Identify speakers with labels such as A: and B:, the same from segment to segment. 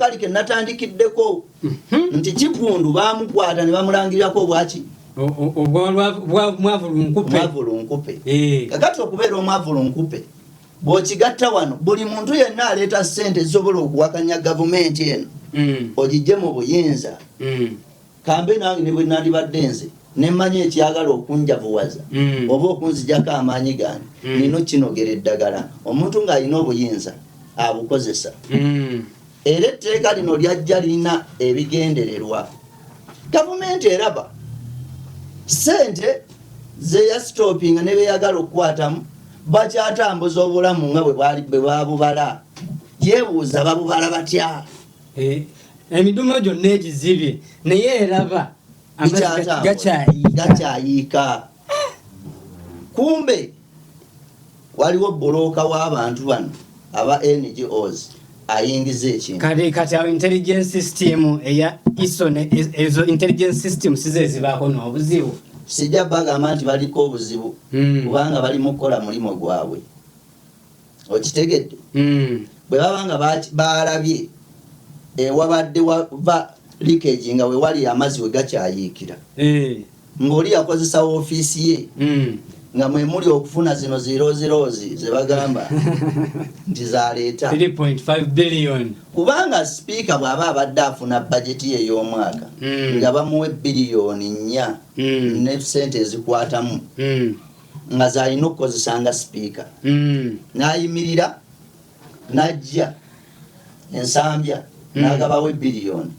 A: kali ke natandikiddeko nti Kivundu bamukwata ne bamulangirirako bwaki omwavulu nkupe kakati okubeera omwavulu nkupe bw'okigatta wano buli muntu yenna aleeta ssente zisobola okuwakanya gavumenti eno ogijje mu buyinza kambe nange ne bwe nandibadde nze nemmanyi ekyagala okunjavuwaza oba okunzijako amaanyi gange nino kinogera eddagala omuntu ng'alina obuyinza abukozesa era etteeka lino lyajja lirina ebigendererwa gavumenti eraba ssente zeyasitopinga ne beyagala okukwatamu bakyatambuza obulamu nga bwe babubala yeebuuza babubala batya
B: emidumo gyonna egizibye naye eraba
A: gakyayiika kumbe waliwo bbulooka w'abantu bano aba NGOs ayingiza ekintu
B: kati awo intelligence system eya ISO ezo intelligence system size zibaako n'obuzibu
A: sijja bagamba nti baliko obuzibu kubanga bali mu kukola mulimu gwabwe okitegedde bwe babanga balabye wabadde wava leakage nga we wali amazzi we gakyayiikira ng'oli yakozesa ofiisi ye nga mwe muli okufuna zino 00 ze bagamba nti zaleeta
B: 3.5 billion
A: kubanga sipiika bw'aba abadde afuna bajeti ye y'omwaka nga bamuwe biliyoni 4 ne ssente ezikwatamu nga zalina okukozesa nga sipiika n'ayimirira n'ajja ensambya n'agabawo biliyoni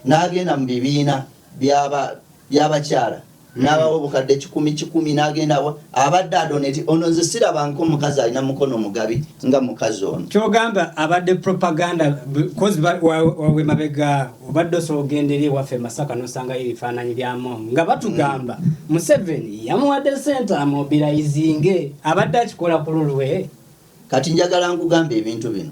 A: n'agenda mu bibiina by'abakyala n'abawo obukadde 10 n'agenda abadde adoneti ono nze sirabanko omukazi alina mukono mugabi nga mukazi ono
B: kyogamba abadde propaganda kozi wawe mabega obadde osobola ogenda eri ewaffe Masaka n'osanga ebifaananyi byamu nga batugamba Museveni yamuwadde ssente amobilizinge abadde akikola ku lulwe
A: kati njagala nkugamba ebintu bino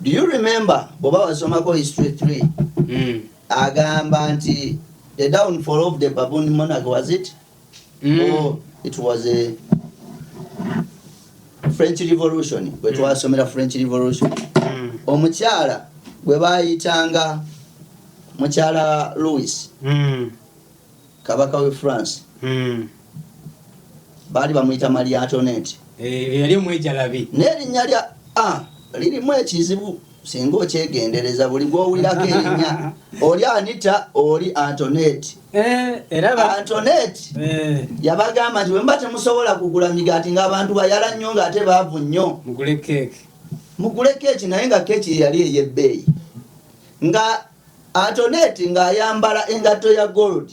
A: do you remember bw'oba wasomako history 3 agamba nti the downfall of the baboon monarch was it? Or it was a French Revolution. Bwe twasomera French Revolution. Omukyala gwe bayitanga mukyala Louis kabaka we France. Baali bamuyita Marie Antoinette.
B: Yali omwejalabi.
A: N'erinnya lya lirimu ekizibu singa okyegendereza buli gw'owulirako erinnya oli Anita oli Antoinette Antoinette yabagamba nti bwemba temusobola kugula migaati ng'abantu bayala nnyo ng'ate baavu nnyo mugule keeki naye nga keeki yali ey'ebbeeyi nga Antoinette ng'ayambala engatto ya gold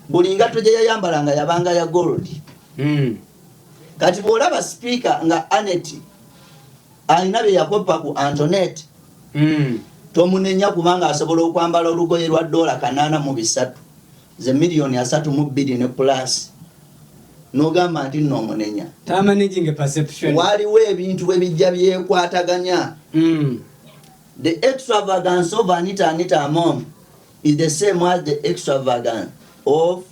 A: buli ngatto gye yayambala nga yabanga ya gold kati bw'olaba sipiika nga Annette alina bye yakopa ku Antoinette tomunenya kubanga asobola okwambala olugoye lwa $803 ze miliyoni 3.2 ne plus n'ogamba nti n'omunenya waliwo ebintu bwe bijja byekwataganya the extravagance of Anita Among is the same as the extravagance of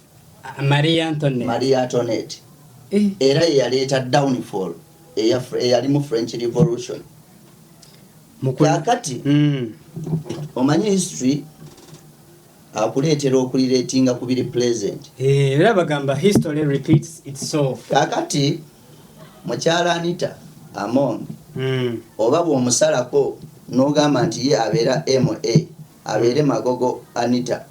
B: Marie Antoinette
A: era yaleeta downfall eyali mu French Revolution kakati omanyi history akuleetera okulireetinga ku biri present
B: era bagamba history repeats itself
A: kakati mukyala Anita Among oba bw'omusalako n'ogamba nti ye abeera MA abeere Magogo Anita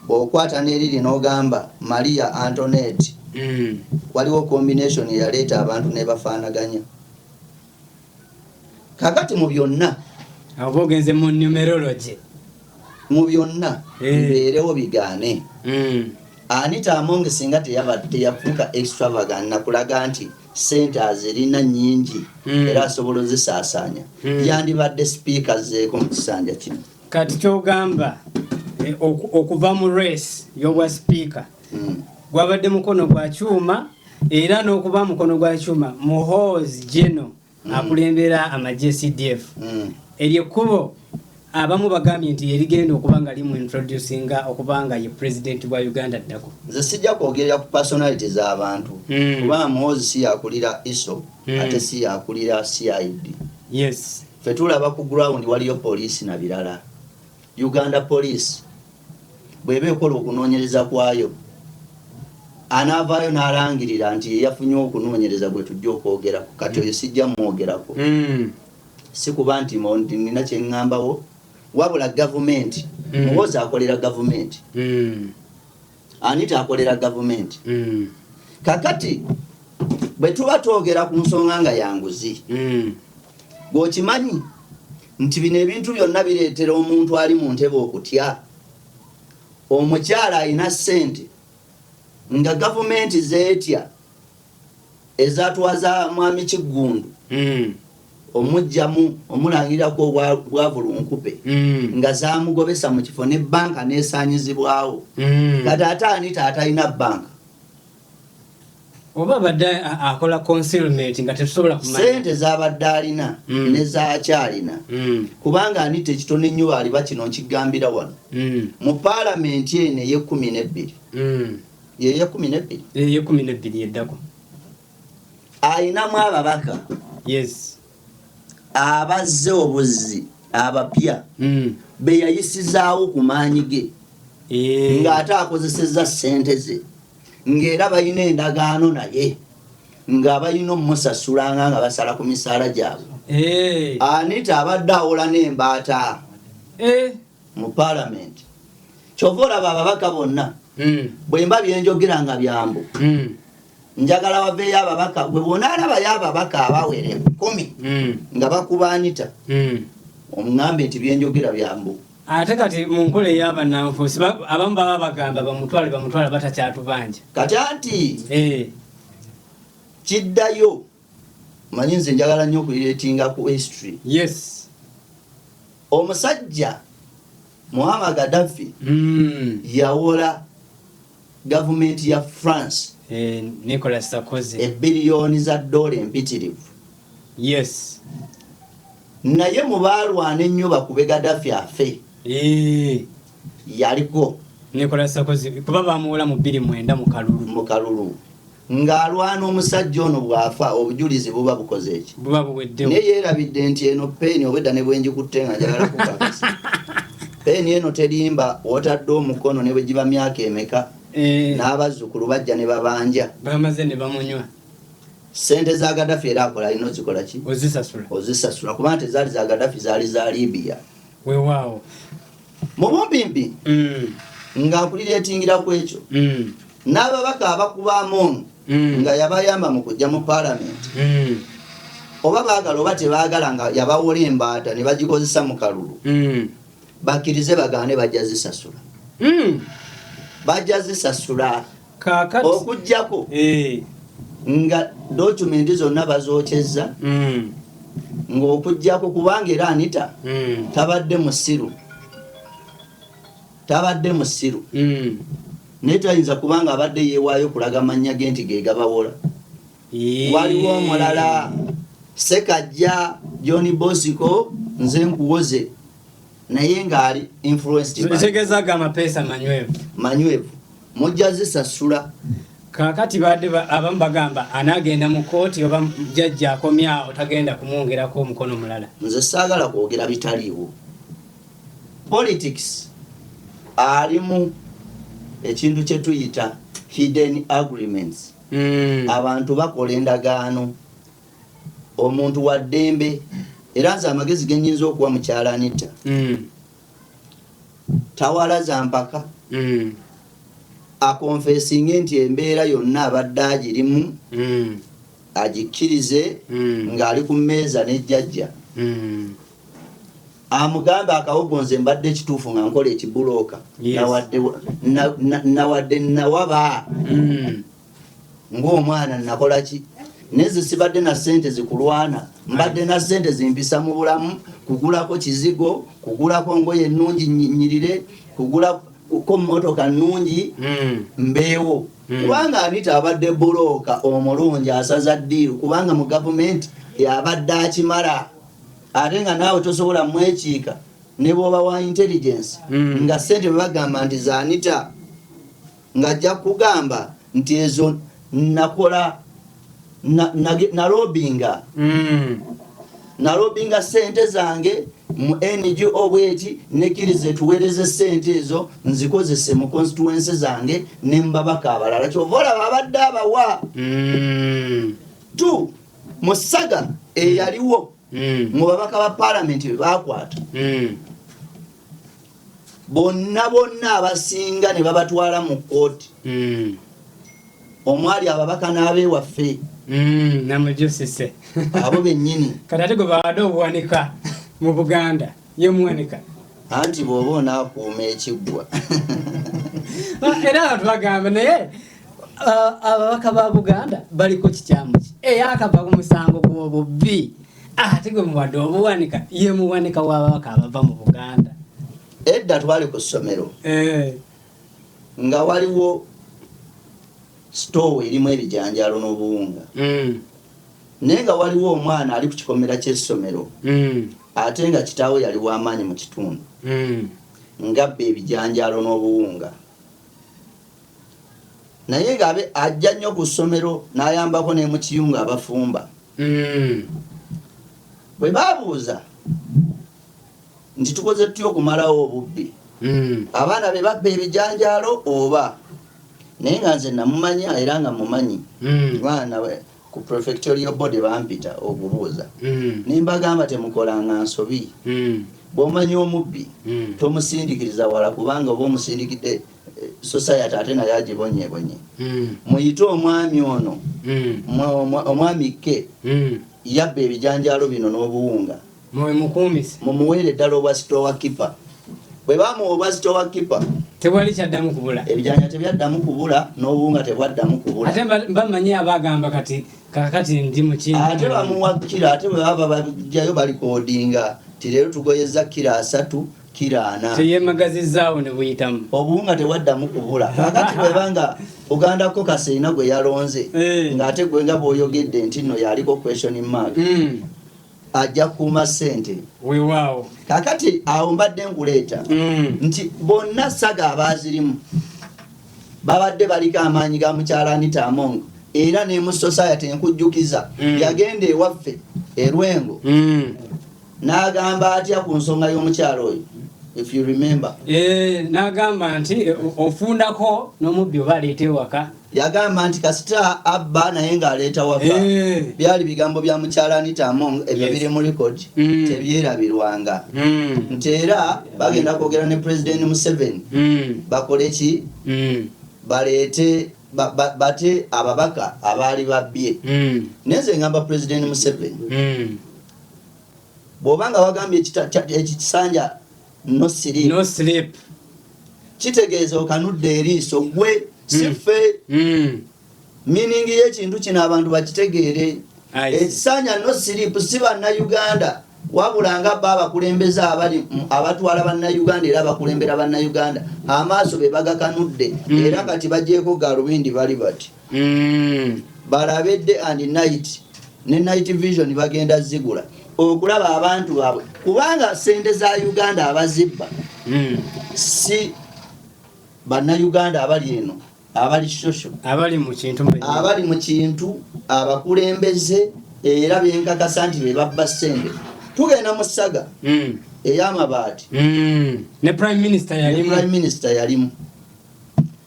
A: bw'okwata n'eriri n'ogamba Maria Antoinette waliwo combination yaleeta abantu ne bafaanaganya kakati mu byonna
B: abogenze mu numerology
A: mu byonna bibeerewo bigaane Anita Among singa teyafuuka extravagant nakulaga nti ssente azirina nnyingi era asobola ozisaasaanya yandibadde speaker zeeko mu kisanja kino
B: kati kyogamba okuva mu race y'obwa speaker gwabadde mukono gwa kyuma era n'okuba mukono gwa kyuma Muhoozi General akulembera amagye CDF eryo kubo abamu bagambye nti erigenda okubanga limu introducinga okubanga ye president wa Uganda ddako.
A: Nze sijja kwogerera ku personality z'abantu kubanga Muhoozi si yakulira ISO ate si yakulira CID.
B: Yes.
A: Ffe tulaba ku ground waliyo poliisi na birala. Uganda Police bw'eba ekola okunoonyereza kwayo anaavaayo n'alangirira nti yafunye okunoonyereza gwe tujja okwogerako kati oyo sijja mwogerako. Si kuba nti nina kye ŋŋambawo wabula gavumenti. Muhoozi akolera gavumenti. Anita akolera gavumenti. Kakati bwe tuba twogera ku nsonga nga yanguzi bw'okimanyi nti bino ebintu byonna bireetera omuntu ali mu ntebe okutya. Omukyala alina ssente nga gavumenti zeetya ezatwaza mwami Kiggundu omujjamu omulangirirako obwavulunkupe nga zamugobesa mu kifo ne banka nesaanyizibwawo. Kati ate Anita atalina banka
B: oba badde akola concealment nga tetusobola kumanya
A: sente z'abadde alina ne zaakyalina kubanga Anita ekitone nnyo baliba kino nkigambira wano mu paalamenti eno ey'12
B: ey'12 eddako
A: ayinamu ababaka.
B: Yes.
A: Abazze obuzzi abapya be yayisizaawo ku maanyi ge ng'ate akozesezza ssente ze ng'era balina endagaano naye nga balina omusasulanga nga basala ku misaala gyabwe. Anita abadde awola n'embaata mu paalamenti. Kyova olaba ababaka bonna bwe mba byenjogera nga byambu njagala waveeyo ababaka bwe bona alabayo ababaka abawere 10 nga bakuba Anita omuŋambe nti byenjogera byambu.
B: Ate kati mu nkola ey'abannanfuusi abamu baba bagamba bamutwale batakyatubanja
A: kati anti kiddayo manyi nze njagala nnyo okuyireetinga ku history.
B: Yes.
A: Omusajja Muammar Gaddafi yawola gavumenti ya France
B: Nicolas Sarkozy
A: $1 billion empitirivu.
B: Yes.
A: Naye mu baalwana ennyo bakube Gaddafi afe yaliko
B: Nicolas Sarkozy kuba bamuwola mu 2009 mu kalulu
A: ng'alwana omusajja ono bw'afa obujulizi buba bukoze eki
B: buba buweddewo.
A: naye yeerabidde nti eno peeni obwedda ne bwenjikutte nga njagala kukakasa peeni eno terimba wotadde omukono ne bwe giba myaka emeka n'abazzukulu bajja ne babanja
B: bamaze ne bamunywa.
A: Sente za Gaddafi era akola alina ozikola ki?
B: Ozisasula
A: kubanga tezaali za Gaddafi zaali za Libya.
B: Weewaawo
A: mu bumpimpi ng'akulireetingira ku ekyo n'ababaka abakuba nga yabayamba mu kujja mu paalamenti oba baagala oba tebaagala nga yabawola embaata ne bagikozesa mu kalulu bakkirize bagaane bajja zisasula. Bajja zisasula okuggyako nga dokumenti zonna bazookyezza ng'okuggyako kubanga era Anita tabadde musiru naye tayinza kubanga abadde yeewaayo kulaga amannya ge nti ge gabawola. Waliwo omulala Sekajja John Bosco nze nkuwoze naye ng'ali influenced
B: by amapeesa
A: manywevu mujja zisasula.
B: Kakati badde abamu bagamba anaagenda mu kooti oba jjajja akomyawo tagenda kumwongerako omukono mulala.
A: Nze saagala kwogera bitaliiwo. Politics alimu ekintu kye tuyita hidden agreements. Abantu bakola endagaano omuntu wa ddembe era nze amagezi ge nnyinza okuwa mukyala Anita tawalaza mpaka akonfesinge nti embeera yonna abadde agirimu agikkirize ng'ali ku mmeeza n'ejjajja amugambe akawogo nze mbadde ekituufu nga nkola ekibulooka nawadde nawaba ng'omwana nakola ki neze sibadde na ssente zikulwana mbadde na ssente zimpisa mu bulamu kugulako kizigo kugulako ngoye ennungi nnyirire kugulako mmotoka nnungi mbeewo kubanga Anita abadde bulooka omulungi asaza ddiiru kubanga mu gavumenti yabadde akimala ate nga naawe tosobola mwekiika ne bwoba wa intelligence nga sente bagamba nti Anita ngajja kugamba nti ezo nakola nalobinga sente zange mu NGO bweti nekirize tuwereze sente ezo nzikozese mu constituency zange ne mbabaka abalala kyovola babadde abawa tu musaga eyaliwo mu babaka ba parliament bakwata bonna abasinga ne babatwala mu kooti omwali ababaka n'abewaffe
B: namujusise
A: abo bennyini
B: kati ate gwe bawadde obuwanika mu Buganda ye muwanika
A: anti bw'oba onaakuuma ekiggwa
B: era abantu bagamba naye ababaka ba Buganda baliko kikyamu ki akava ku musango gw'obubbi ate gwe muwadde obuwanika ye muwanika w'ababaka abava mu Buganda.
A: Edda twali ku ssomero nga waliwo store erimu ebijanjalo n'obuwunga naye nga waliwo omwana ali ku kikomera ky'essomero ate nga kitaawe yali w'amaanyi mu kitundu ngabba ebijanjalo n'obuwunga naye nga ajja nnyo ku ssomero n'ayambako ne mu kiyunga abafumba bwe baabuuza nti tukoze tutya okumalawo obubbi abaana be babba ebijanjalo oba naye nga nze namumanya era nga mumanyi baana ku prefectorial body bampita okubuuza nimbagamba temukolanga nsobi bw'omanyi omubbi tomusindikiriza wala kubanga oba omusindikidde society ate naye agibonyebonye muyite omwami ono omwami ke yabba ebijanjalo bino n'obuwunga mumuweere eddala obwa store keeper bwe bamuwa obwa store keeper
B: tewali kyaddamu kubula
A: ebijanja tebyaddamu kubula n'obuwunga tebwaddamu kubula
B: ate bamanyi abagamba kati ndi mu kintu
A: ate bamuwakira ate bwe baba bajjayo balikodinga ti leero tugoyeza kira 3 kira 4
B: teyemagazizaawo ne buyitamu
A: obuwunga tebwaddamu kubula kakati bwebanga ogandako kaseina gwe yalonze ng'ate gwe nga bw'oyogedde nti nno yaliko question mark ajja kuuma sente
B: weewaawo
A: kakati awo mbadde nkuleeta nti bonna saga abaazirimu babadde baliko amaanyi ga mukyala Anita Among era ne mu society enkujjukiza yagenda ewaffe erwengo n'agamba atya ku nsonga y'omukyalo oyo if you remember
B: n'agamba nti ofundako n'omubbi oba aleeta ewaka
A: yagamba nti kasita abba naye ng'aleeta waka byali bigambo bya mukyala Anita Among ebyo biri mu record tebyerabirwanga nti era bagenda kwogera ne President Museveni bakole ki baleete bate ababaka abaali babbye neze ngamba President Museveni bw'obanga wagambye ekisanja no sleep kitegeeza okanudde eriiso gwe sife meaning y'ekintu kino abantu bakitegeere ekisanja no sleep si bannayuganda wabula nga bba abakulembeze abatwala bannayuganda era abakulembera bannayuganda amaaso be bagakanudde era kati bagyeko galubindi bali bati balabedde and night ne night vision bagenda zigula okulaba abantu baabwe kubanga sente za Uganda abazibba si bannayuganda abali eno abali shosho
B: abali mu kintu abakulembeze era benkakasa nti be babba sente tugenda mu ssaga ey'amabaati ne prime minister
A: yalimu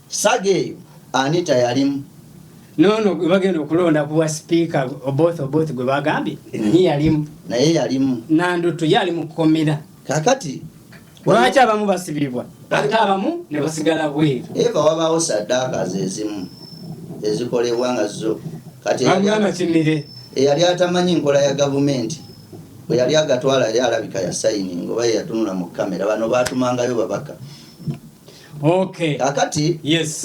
A: saga eyo Anita yalimu
B: nono bagenda okulonda kuwa speaker both gwe bagambye yalimu
A: naye yalimu
B: nandutu yali mu kukomera
A: kakati
B: lwaki abamu basibibwa ate abamu ne basigala bweru
A: eva wabaawo saddaaka zezimu ezikolebwa nga zo kati eyali atamanyi nkola ya gavumenti bwe yali agatwala yali alabika ya sayininga oba yatunula mu kamera bano baatumangayo babaka kakati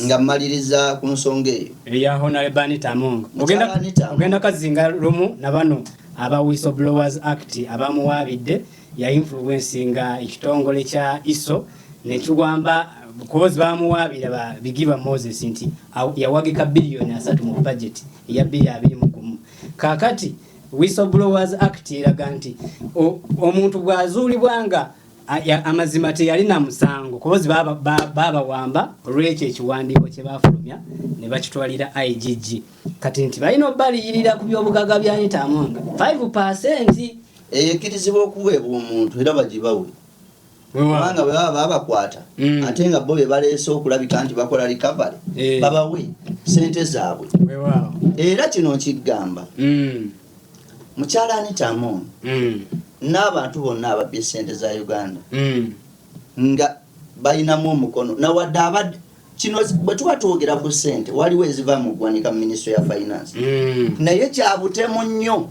A: nga mmaliriza ku nsonga eyo
B: eya Honorable Anita Among ogenda kazinga lumu na bano aba Whistleblowers Act abamuwaabidde ya influencinga ekitongole kya ISO nekigwamba kozi bamuwaabira Bigiba Moses nti yawagika biliyoni 3 mu budget ya 2021 kakati Whistleblowers Act eraga nti omuntu bw'azuulibwanga amazima teyalina musango kubozi baba wamba olwekyo ekiwandiiko kye bafulumya ne bakitwalira IGG kati nti balina obaliyirira ku byobugaga bya Anita Among 5%
A: ekirizibwa okuweebwa omuntu era bagibawe kubanga bwe baba babakwata ate nga bo be baleese okulabika nti bakola recovery babawe sente zaabwe era kino nkigamba mukyala Anita Among n'abantu bonna ababbye sente za Uganda nga balinamu omukono nawadde abadde kino bwe tuba twogera ku sente waliwo eziva mu ggwanika mu Ministry ya Finance naye kyabutemu nnyo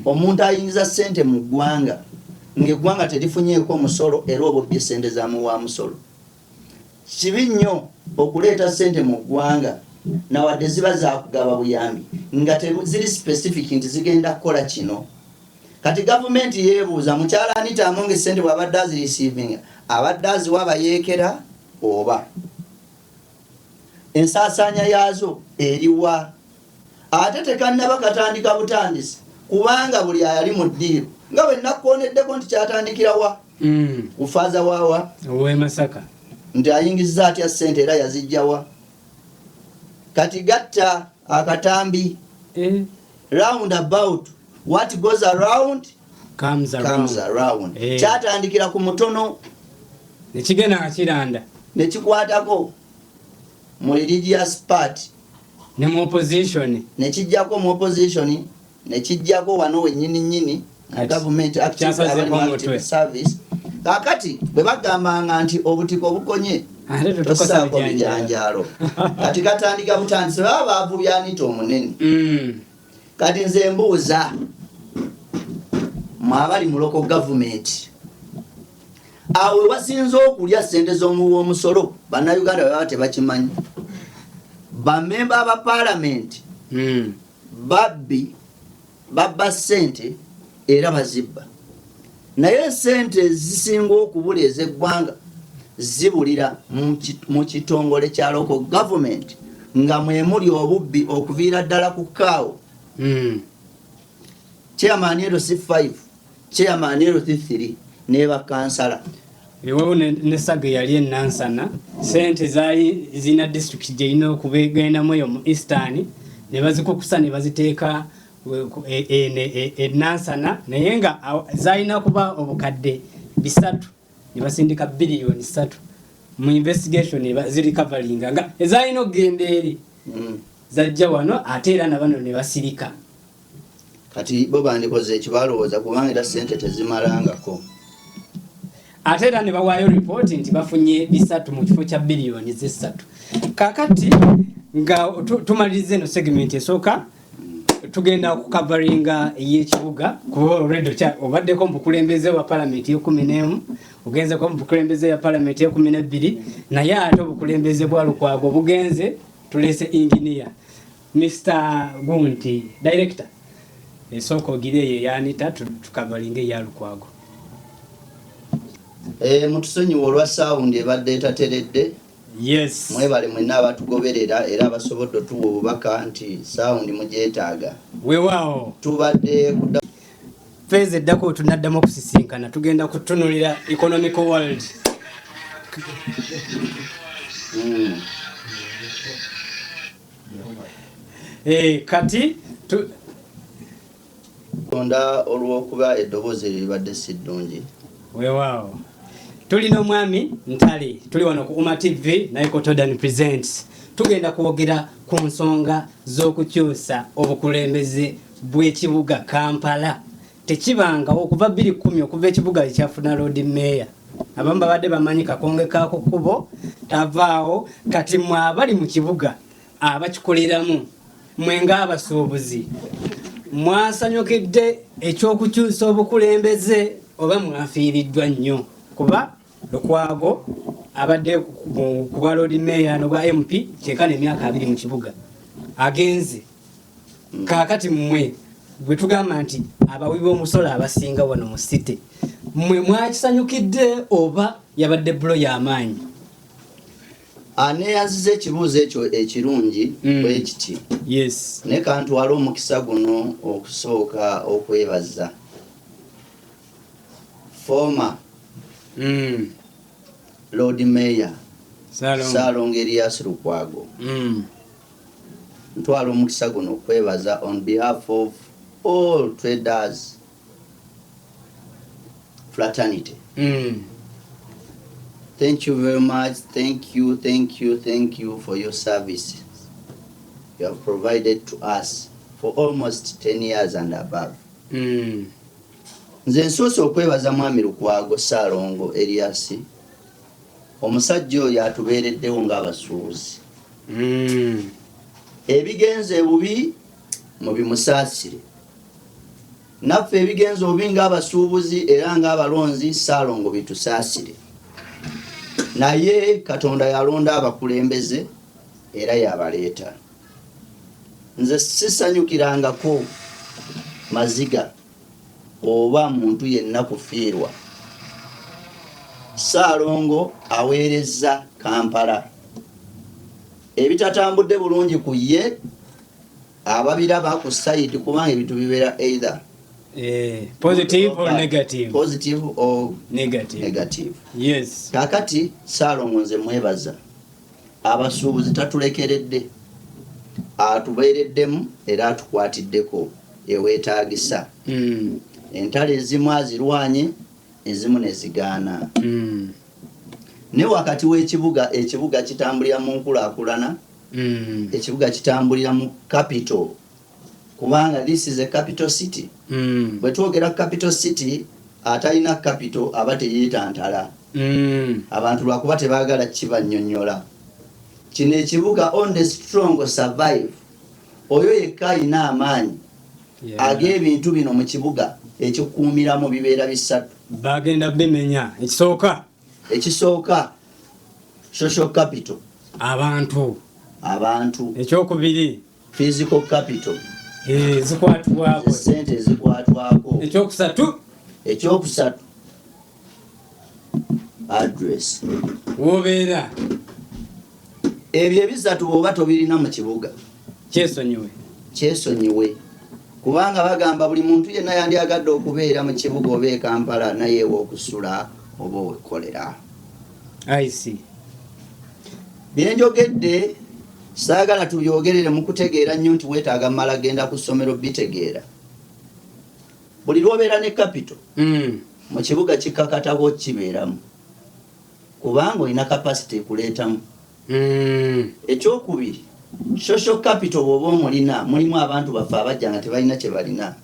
A: omuntu ayingiza sente mu ggwanga ng'eggwanga terifunyeeko omusolo era oba obbye sente za muwa musolo kibi nnyo okuleeta sente mu ggwanga nawadde ziba zakugaba buyambi nga ziri specific nti zigenda kukola kino kati gavumenti yeebuuza mukyala Anita Among sente bw'abadde azireceiving abadde aziwa abayeekera oba ensaasaanya yaazo eriwa ate tekannaba katandika butandisi kubanga buli ayali mu ddiiro nga bwe nakkoneddeko nti kyatandikirawa kufaaza waawa
B: ow'e Masaka
A: nti ayingizza atya sente era yazijjawa kati gatta akatambi round about what goes around
B: comes around
A: kyatandikira ku mutono
B: nekigenda akiranda
A: nekikwatako mu religious party
B: ne mu opposition
A: nekijjako mu opposition nekijjako wano wennyini government active service kakati bwe bagambanga nti obutiko bukonye tosaako bijanjaalo kati katandika butandisi baba baavubya Anita omunene kati nze mbuuza mwabali mu local government awe wasinza okulya sente z'omuwa omusolo bannayuganda baba tebakimanyi bamemba aba parliament babba sente era bazibba naye sente zisinga okubula ez'eggwanga zibulira mu kitongole kya local government nga mwemuli obubbi okuviira ddala ku kaawo chairman LC5 chairman LC3 ne bakansala
B: ewo ne Sage yali enansana sente zaali zina district gyeina okubegenda moyo mu Eastern ne bazikukusa ne baziteeka enansana naye nga zaina kuba obukadde 3 ne basindika billion 3 mu investigation ziri covering nga ezaina ogenda eri zajja wano ate era nabano ne basirika
A: kati bo bandikoze ekibalowooza kubanga era sente tezimalangako
B: ate era ne bawaayo report nti bafunye 3 mu kifo kya billion 3 kakati nga tumalirize eno segment esooka tugenda okucoveringa y'ekibuga kuba already obaddeko mu bukulembeze wa parliament y'e11 ogenze ko mu bukulembeze ya parliament y'e12 naye ate obukulembeze bwa Lukwago bugenze tulese engineer Mr. Gunti director esooka ogire ye Anita tukavalinge ya Lukwago
A: mutusonyiwa olwa sound ebadde etateredde
B: yes
A: mwebale mwenna abatugoberera era abasobodde tuwa obubaka nti sound mugyetaaga
B: weewaawo
A: tubadde
B: feze eddako tunaddamu okusisinkana tugenda kutunulira economic world kati
A: onda olw'okuba eddoboozi libadde si ddungi
B: weewaawo tulina omwami Ntale tuli wano ku Uma TV naye Kotodan Presents tugenda kwogera ku nsonga z'okukyusa obukulembeze bw'ekibuga Kampala tekibanga okuva 2010 okuva ekibuga ekyafuna road mayor abamu babadde bamanyi kakonge kako kubo tavaawo kati mwabali mu kibuga abakikoleramu mwenga abasuubuzi mwasanyukidde ekyokukyusa obukulembeze oba mwafiiriddwa nnyo kuba Lukwago abadde ku bwa road mayor no bwa MP kyekana emyaka 2 mu kibuga agenze kakati mmwe bwe tugamba nti abawi b'omusolo abasinga wano mu city mmwe mwakisanyukidde oba yabadde bulo y'amaanyi
A: aneyaziza ekibuuzo ekyo ekirungi bwe kiti
B: yes
A: ne kantwala omukisa guno okusooka okwebaza former Lord Mayor Salongo Elias Lukwago ntwala omukisa guno okwebaza on behalf of all traders fraternity. Thank you very much. Thank you for your service you have provided to us for almost 10 years and above. Nze nsoose okwebaza mwami Lukwago Salongo Elias, omusajja oyo atubeereddewo ng'abasuubuzi. Ebigenze ebubi mubimusaasire, naffe ebigenze obubi ng'abasuubuzi era ng'abalonzi Salongo bitusaasire. Naye Katonda yalonda abakulembeze era yabaleeta. Nze sisanyukirangako maziga oba muntu yenna kufiirwa. Salongo aweereza Kampala ebitatambudde bulungi ku ye ababiraba ku site kubanga ebintu bibeera either
B: positive or negative.
A: Positive or negative.
B: Yes.
A: Kakati Salongo nze mwebaza abasuubuzi tatulekeredde atubeereddemu era atukwatiddeko eweetaagisa. Entale ezimu azirwanye ezimu ne zigaana. Ne wakati w'ekibuga ekibuga kitambulira mu nkulaakulana, ekibuga kitambulira mu capital kubanga this is a capital city. Bwe twogera capital city atalina capital aba teyeetantala. Abantu lwakuba tebaagala kibannyonnyola. Kino ekibuga on the strong survive. Oyo yekka alina amaanyi ag'ebintu bino mu kibuga ekikuumiramu bibeera bisatu.
B: Bagenda bimenya. Ekisooka social capital, abantu. Ekyokubiri
A: physical capital,
B: zikwatwako
A: sente zikwatwako.
B: Ekyokusatu
A: address.
B: Wobeera
A: ebyo ebisatu oba tobirina mu kibuga kyesonyiwe kubanga bagamba buli muntu yenna yandyagadde okubeera mu kibuga oba e Kampala naye okusula oba owekolera. Byenjogedde saagala tubyogerere mu kutegeera nnyo nti weetaaga mala genda ku ssomero bitegeera. Buli lwobeera ne capital mu kibuga kikakatabo kibeeramu kubanga olina capacity kuleetamu. Ekyokubiri social capital bw'oba omulina mulimu abantu baffe abajja nga tebalina kye balina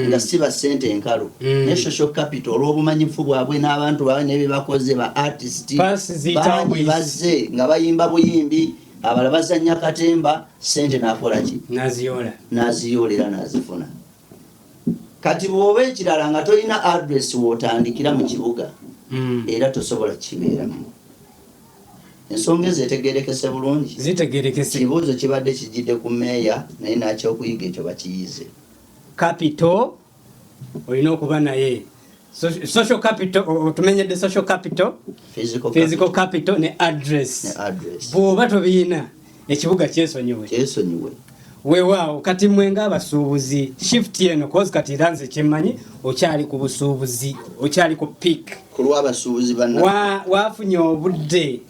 A: nga si ba ssente enkalu. Ne social capital olw'obumanyifu bwabwe n'abantu baabwe ne bye bakoze ba artist bangi bazze nga bayimba buyimbi abalala bazannya katemba ssente n'akola ki n'aziyolera n'azifuna. Kati bw'oba ekirala nga tolina address w'otandikira mu kibuga era tosobola kibeeramu. Ensonga ezetegerekese bulungi. Kibuuzo kibadde kijidde ku meeya naye n'akyokuyiga ekyo bakiyize.
B: Capital olina okuba naye. Social capital tumenyedde social capital, physical capital ne address. Bw'oba tobiina ekibuga kyesonyiwe. Weewaawo kati mwe ng'abasuubuzi shift eno kozi kati ranze kyemmanyi okyali ku busuubuzi okyali ku peak.
A: Ku lw'abasuubuzi banna
B: waafunye obudde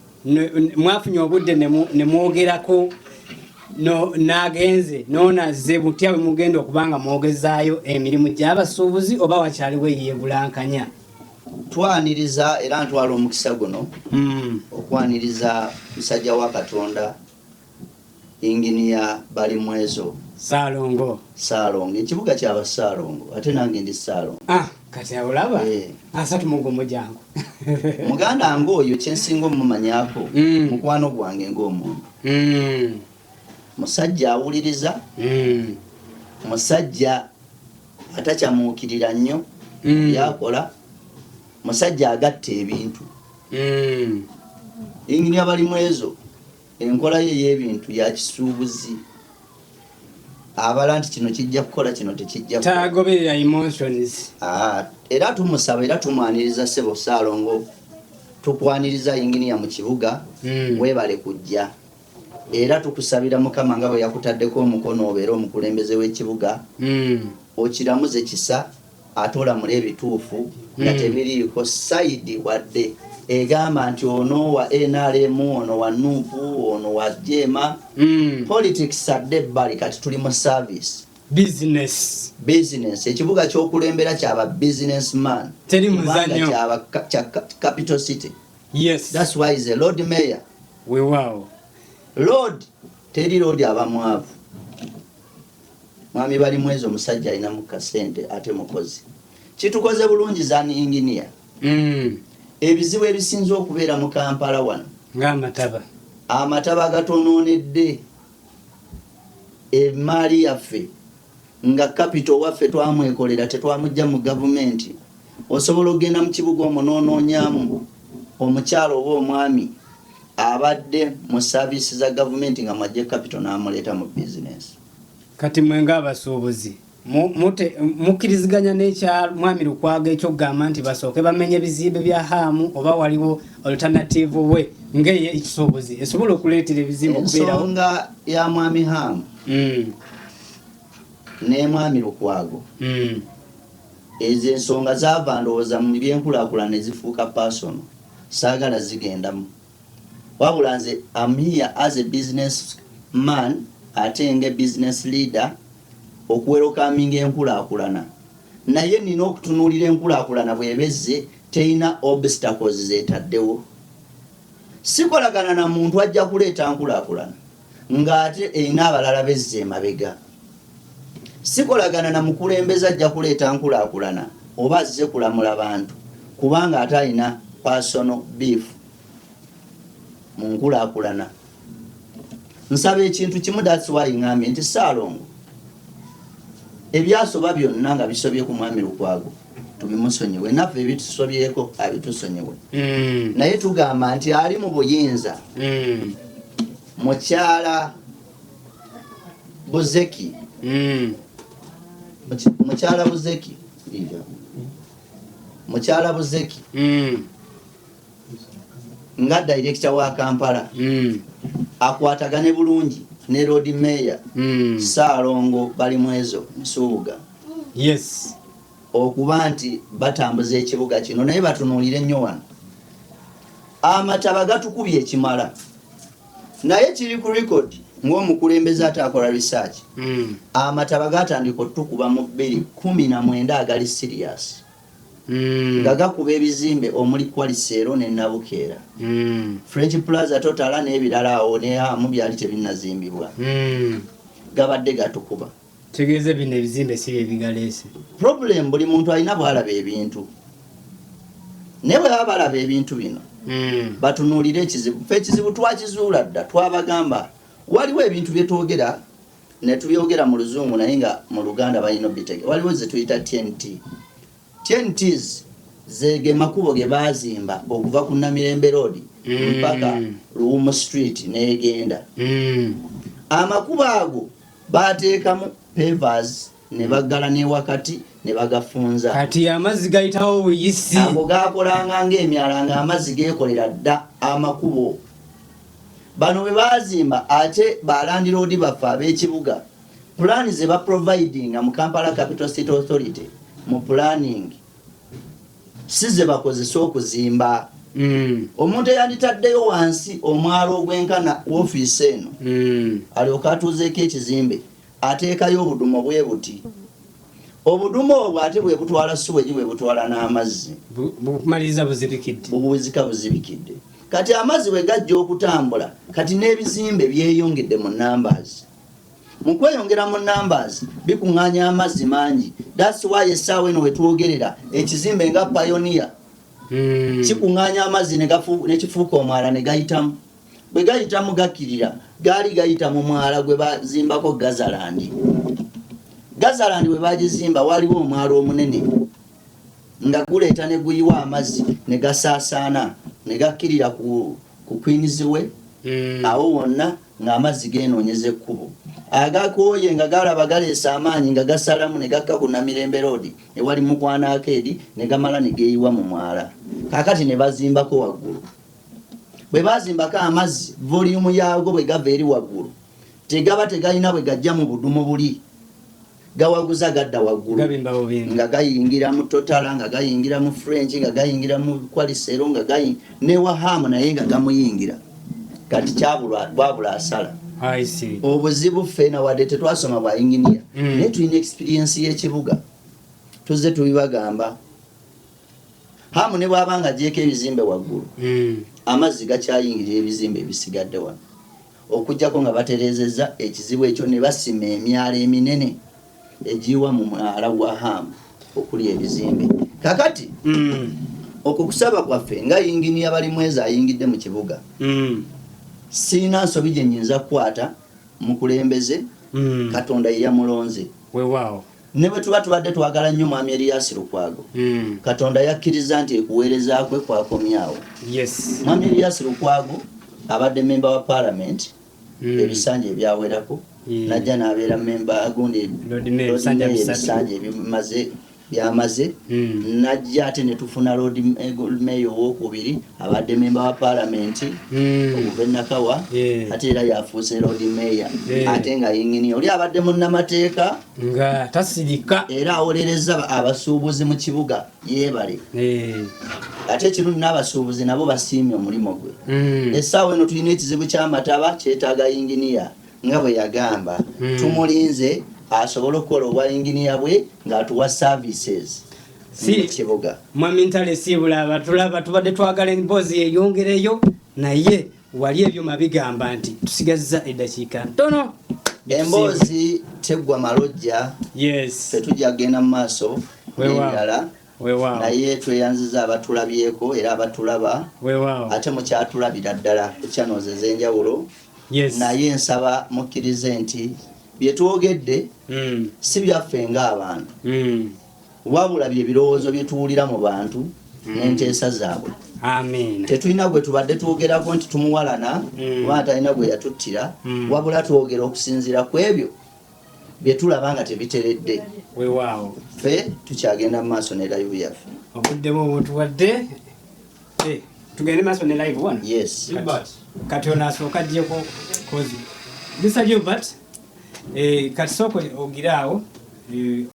B: mwafunye obudde ne mwogerako n'agenze n'onazze mutya bwe mugenda okubanga mwogezaayo emirimu gy'abasuubuzi oba wakyaliwo eyeebulankanya?
A: Twaniriza era ntwala omukisa guno okwaniriza musajja wa Katonda Inginiya Balimwezo
B: Salongo.
A: Ekibuga ky'aba Salongo ate nange ndi Salongo.
B: Kati awulaba asatu mugumu jangu
A: muganda ng'oyo kyensinga omumanyako mukwano gwange ng'omuntu musajja awuliriza musajja atacyamuukirira nnyo yakola musajja agatta ebintu. Inginiya Balimwezo enkola ye y'ebintu ya kisuubuzi abala nti kino kijja kukola kino tekijja
B: tagoberera emotions.
A: Era tumusaba era tumwaniriza Ssebo Salongo tukwaniriza Inginiya mu kibuga weebale kujja era tukusabira Mukama nga bwe yakutaddeko omukono obeera omukulembeze w'ekibuga okiramuze kisa atola muri ebituufu nga tebiriiko side wadde egamba nti ono wa NRM ono wa NUP ono wa Jema. Politics adde ebbali kati tuli mu service business ekibuga ky'okulembera kyaba businessman
B: teri muzanyo
A: kyaba capital city.
B: Yes,
A: that's why is a Lord Mayor.
B: Wow.
A: Lord teri Lord abamwavu mwami bali mwezi omusajja alina mu kasente ate mukozi kitukoze bulungi zani engineer. Ebizibu ebisinze okubeera mu Kampala wano amataba agatononedde emaali yaffe nga capital waffe twamwekolera tetwamujja mu gavumenti. Osobola okugenda mu kibuga omunoononyamu omukyalo oba omwami abadde mu service za gavumenti nga mwajje capital n'amuleeta mu business.
B: Kati mwenga abasuubuzi mukiriziganya n'ekya mwami Lukwago ekyokugamba nti basooke bamenye ebizimbe bya Hamu oba waliwo alternative we ngeye ekisuubuzi esobola okuleetera ebizimbe okubeerawo?
A: Ensonga ya mwami Hamu ne mwami Lukwago ezo ensonga zaava ndowooza mu byenkulaakulana ne zifuuka personal saagala zigendamu wabula nze am here as a business man ate nga business leader okuwerokaminga enkulaakulana naye nina okutunuulira enkulaakulana bwebezze teina obstacles zeetaddewo. Sikolagana na muntu ajja kuleeta nkulaakulana ng'ate erina abalala bezze emabega. Sikolagana na mukulembeze ajja kuleeta nkulaakulana oba azze kulamula bantu kubanga ate alina personal beef mu nkulaakulana. Nsaba ekintu kimu, that's why ngambye nti Ssaalongo ebyasoba byonna nga bisobye ku mwami Lukwago tubimusonyiwe, naffe ebitusobyeko abitusonyiwe. Naye tugamba nti ali mu buyinza mukyala Buzeki mukyala Buzeki nga director wa Kampala akwatagane bulungi ne Road Mayor Ssaalongo bali mwezo Nsuuga.
B: Yes,
A: okuba nti batambuza ekibuga kino naye batunuulire nnyo wano amataba gatukubye ekimala naye kiri ku record ng'omukulembeze atakola research. Amataba gatandika otukuba mu 2019 agali serious nga gakuba ebizimbe omuli Kwalisero ne Nabukeera French Plaza Total n'ebirala awo ne Hamu byali tebinnazimbibwa gabadde gatukuba.
B: Tegeeze bino ebizimbe si ebigaleese.
A: Problem buli muntu alina bwalaba ebintu ne bwe baba balaba ebintu bino batunuulire ekizibu. Ffe ekizibu twakizuula dda, twabagamba waliwo ebintu bye twogera ne tubyogera mu Luzungu naye nga mu Luganda balina obitege. Waliwo ze tuyita TNTs zege makubo ge bazimba okuva ku Namirembe Road mpaka Ruumu Street negenda. Amakubo ago bateekamu pavers ne baggala ne wakati ne bagafunza.
B: Kati amazzi gayitawo buyisi.
A: Ago gakolanga ng'emyala nga amazzi geekolera dda amakubo. Bano bwe bazimba ate ba Land Road baffe ab'ekibuga plan ze ba providing mu Kampala Capital City Authority mu planning size bakozesa okuzimba. Omuntu eyanditaddeyo wansi omwalo ogwenkana woofiisi eno alyoka atuuzeeko ekizimbe ateekayo obudumo bwe buti. Obudumo obwo ate bwe butwala suwegi bwe butwala n'amazzi
B: bumaliriza buzibikidde
A: bubuzika buzibikidde. Kati amazzi bwe gajja okutambula kati n'ebizimbe byeyongedde mu numbers. Mu kweyongera mu numbers bikuŋŋaanya amazzi mangi. That's why essaawa eno we twogerera ekizimbe nga Pioneer kikuŋŋaanya amazzi ne kifuuka omwala ne gayitamu. Bwe gayitamu gakkirira gaali gayita mu mwala gwe bazimbako Gazalandi. Gazalandi bwe bagizimba waliwo omwala omunene nga guleeta ne guyiwa amazzi ne gasaasaana ne gakkirira ku Queens Way awo wonna ng'amazzi geenoonyeza ekkubo. Agakooye nga galaba galeesa amaanyi nga gasalamu ne gakka ku Namirembe Road ewali Mukwana Arcade ne gamala ne geeyiwa mu mwala. Kaakati ne bazimbako waggulu. Bwe bazimbako amazzi volume yaago bwe gava eri waggulu tegaba tegalina bwe gajja mu budumo buli. gawaguza gadda waggulu nga gayingira mu Total nga gayingira mu French nga gayingira mu Kwalisero nga ne Wahamu naye nga gamuyingira kati babula asala.
B: I see.
A: Obuzibu fena wadde tetwasoma bwa engineer naye tulina experience y'ekibuga tuzze tubibagamba. Hamu ne bwabanga gyeko ebizimbe waggulu amazzi gakyayingirira ebizimbe ebisigadde wano okujjako nga baterezeza ekizibu ekyo ne basima emyala eminene egiwa mu mwala gwa Hamu okuli ebizimbe kakati okwo kusaba kwaffe nga yinginiya bali mwezi ayingidde mu kibuga sina nsobi gye nnyinza kukwata mukulembeze Katonda ye yamulonze
B: weewaawo
A: ne bwe tuba tubadde twagala nnyo Mwami Erias Lukwago Katonda yakkiriza nti ekuweereza kwe kwakomyawo.
B: Yes.
A: Mwami Erias Lukwago abadde memba wa parliament ebisanja ebyawerako najja n'abeera memba agundi ebisanja byamaze najja ate ne tufuna Lord Mayor owokubiri abadde memba wa parliament Obuvenakawa ate era yafuuse Lord Mayor ate nga yingini oli abadde munnamateeka
B: nga tasirika
A: era awolereza abasuubuzi mu kibuga yeebale ate ekirungi n'abasuubuzi nabo basiimye omulimu gwe. Essaawa eno tulina ekizibu ky'amataba kyetaaga yinginiya nga bwe yagamba tumulinze asobola okukola obwa yinginiya bwe ng'atuwa services
B: si
A: kibuga.
B: Mwami Ntale Siibula tulaba tubadde twagala emboozi eyongereyo naye wali ebyuma bigamba nti tusigazza eddakiika ntono.
A: Emboozi teggwa malojja.
B: Yes.
A: Tetujja kugenda mu maaso n'ebirala naye tweyanziza abatulabyeko era abatulaba ate mukyatulabira ddala kukyanoza ez'enjawulo. Naye nsaba mukkirize nti bye twogedde si byaffe ng'abantu wabula bye birowoozo bye tuwulira mu bantu n'enteesa zaabwe.
B: Amen.
A: Tetulina gwe tubadde twogerako nti tumuwalana kuba talina gwe yatuttira wabula twogera okusinziira ku ebyo bye tulaba nga tebiteredde.
B: Weewaawo
A: ffe tukyagenda mu maaso ne live yaffe.
B: Obuddemu obutuwadde tugende maaso ne live wano.
A: Yes.
B: Kati onasooka ajjeko kozi Mr. Gilbert kati sooka ogiraawo